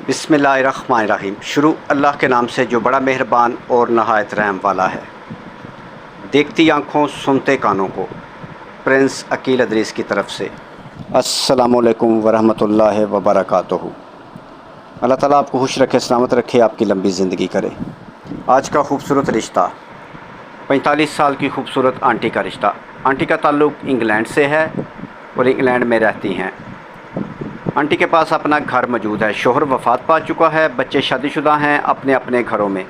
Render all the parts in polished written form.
बिस्मिल्लाहिर्रहमानिर्रहीम। शुरू अल्लाह के नाम से जो बड़ा मेहरबान और नहायत रहम वाला है। देखती आँखों सुनते कानों को, प्रिंस अकील अदरीस की तरफ से अस्सलामुअलैकुम वरहमतुल्लाहि वबरकातुहू। अल्लाह ताला आपको खुश रखे, सलामत रखे, आपकी लंबी ज़िंदगी करे। आज का खूबसूरत रिश्ता 45 साल की खूबसूरत आंटी का रिश्ता। आंटी का ताल्लुक़ इंग्लैंड से है और इंग्लैंड में रहती हैं। आंटी के पास अपना घर मौजूद है। शोहर वफ़ात पा चुका है, बच्चे शादीशुदा हैं अपने अपने घरों में।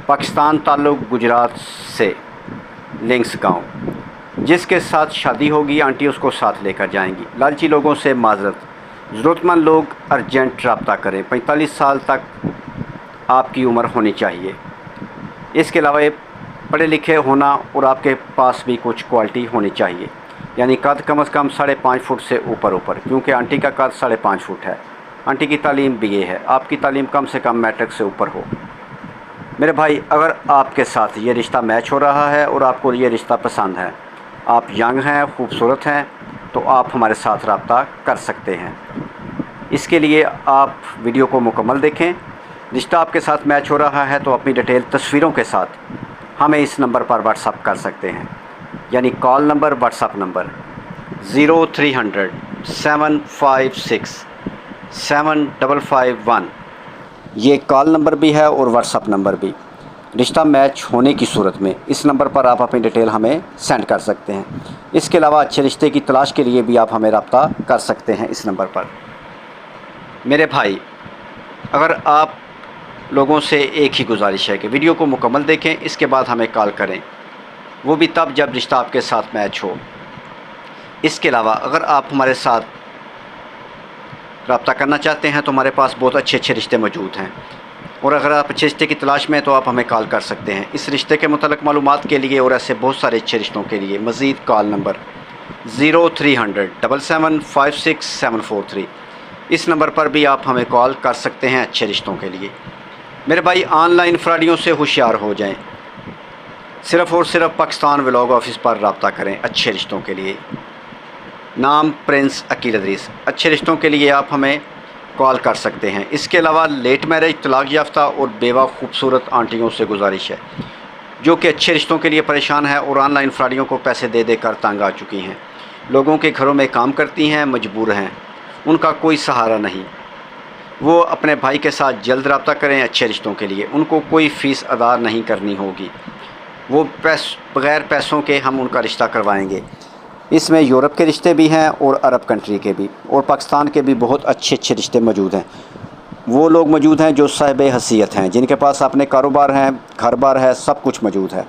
पाकिस्तान ताल्लुक़ गुजरात से लिंक्स गांव। जिसके साथ शादी होगी आंटी उसको साथ लेकर जाएंगी। लालची लोगों से माजरत, ज़रूरतमंद लोग अर्जेंट रब्ता करें। 45 साल तक आपकी उम्र होनी चाहिए। इसके अलावा पढ़े लिखे होना और आपके पास भी कुछ क्वालिटी होनी चाहिए, यानी कद कम से कम 5.5 फुट से ऊपर, क्योंकि आंटी का कद 5.5 फुट है। आंटी की तालीम BA है, आपकी तालीम कम से कम मैट्रिक से ऊपर हो। मेरे भाई, अगर आपके साथ ये रिश्ता मैच हो रहा है और आपको ये रिश्ता पसंद है, आप यंग हैं, खूबसूरत हैं, तो आप हमारे साथ रब्ता कर सकते हैं। इसके लिए आप वीडियो को मुकम्मल देखें। रिश्ता आपके साथ मैच हो रहा है तो अपनी डिटेल तस्वीरों के साथ हमें इस नंबर पर व्हाट्सअप कर सकते हैं, यानी कॉल नंबर, व्हाट्सअप नंबर 0300 756 7551। ये कॉल नंबर भी है और व्हाट्सअप नंबर भी। रिश्ता मैच होने की सूरत में इस नंबर पर आप अपनी डिटेल हमें सेंड कर सकते हैं। इसके अलावा अच्छे रिश्ते की तलाश के लिए भी आप हमें रब्ता कर सकते हैं इस नंबर पर। मेरे भाई, अगर आप लोगों से एक ही गुजारिश है कि वीडियो को मुकम्मल देखें, इसके बाद हमें कॉल करें, वो भी तब जब रिश्ता आपके साथ मैच हो। इसके अलावा अगर आप हमारे साथ रब्ता करना चाहते हैं तो हमारे पास बहुत अच्छे अच्छे रिश्ते मौजूद हैं, और अगर आप अच्छे रिश्ते की तलाश में हैं तो आप हमें कॉल कर सकते हैं। इस रिश्ते के मुतल्लिक़ मालूमात के लिए और ऐसे बहुत सारे अच्छे रिश्तों के लिए मज़ीद कॉल नंबर 0300 7756743। इस नंबर पर भी आप हमें कॉल कर सकते हैं अच्छे रिश्तों के लिए। मेरे भाई, ऑनलाइन फ्रॉडियों से होशियार हो जाएं। सिर्फ़ और सिर्फ पाकिस्तान व्लॉग ऑफिस पर रब्ता करें अच्छे रिश्तों के लिए। नाम प्रिंस अकील अदरीस। अच्छे रिश्तों के लिए आप हमें कॉल कर सकते हैं। इसके अलावा लेट मैरिज, तलाक याफ्ता और बेवा खूबसूरत आंटियों से गुजारिश है जो कि अच्छे रिश्तों के लिए परेशान है और ऑनलाइन फ्रॉडियों को पैसे दे देकर तंग आ चुकी हैं। लोगों के घरों में काम करती हैं, मजबूर हैं, उनका कोई सहारा नहीं। वो अपने भाई के साथ जल्द रब्ता करें अच्छे रिश्तों के लिए। उनको कोई फ़ीस अदा नहीं करनी होगी। वो बग़ैर पैसों के हम उनका रिश्ता करवाएंगे। इसमें यूरोप के रिश्ते भी हैं और अरब कंट्री के भी और पाकिस्तान के भी बहुत अच्छे अच्छे रिश्ते मौजूद हैं। वो लोग मौजूद हैं जो साहिब हैसियत हैं, जिनके पास अपने कारोबार हैं, घर बार है, सब कुछ मौजूद है।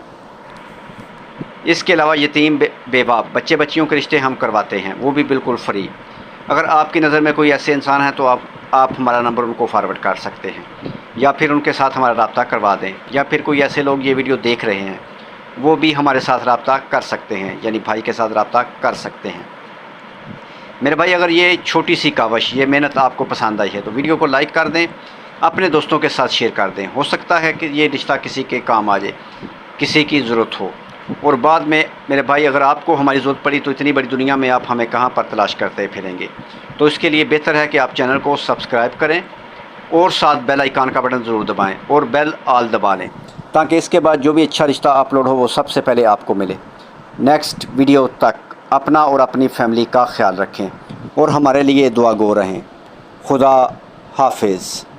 इसके अलावा यतीम, बेवा, बच्चे बच्चियों के रिश्ते हम करवाते हैं, वो भी बिल्कुल फ्री। अगर आपकी नज़र में कोई ऐसे इंसान है तो आप हमारा नंबर उनको फॉरवर्ड कर सकते हैं, या फिर उनके साथ हमारा रब्ता करवा दें, या फिर कोई ऐसे लोग ये वीडियो देख रहे हैं वो भी हमारे साथ रब्ता कर सकते हैं, यानी भाई के साथ रब्ता कर सकते हैं। मेरे भाई, अगर ये छोटी सी कावश, ये मेहनत आपको पसंद आई है तो वीडियो को लाइक कर दें, अपने दोस्तों के साथ शेयर कर दें। हो सकता है कि ये रिश्ता किसी के काम आ जाए, किसी की ज़रूरत हो, और बाद में मेरे भाई अगर आपको हमारी ज़रूरत पड़ी तो इतनी बड़ी दुनिया में आप हमें कहाँ पर तलाश करते फिरेंगे। तो इसके लिए बेहतर है कि आप चैनल को सब्सक्राइब करें और साथ बेल आइकन का बटन ज़रूर दबाएं और बेल ऑल दबा लें, ताकि इसके बाद जो भी अच्छा रिश्ता अपलोड हो वो सबसे पहले आपको मिले। नेक्स्ट वीडियो तक अपना और अपनी फैमिली का ख्याल रखें और हमारे लिए दुआ गो रहें। खुदा हाफिज़।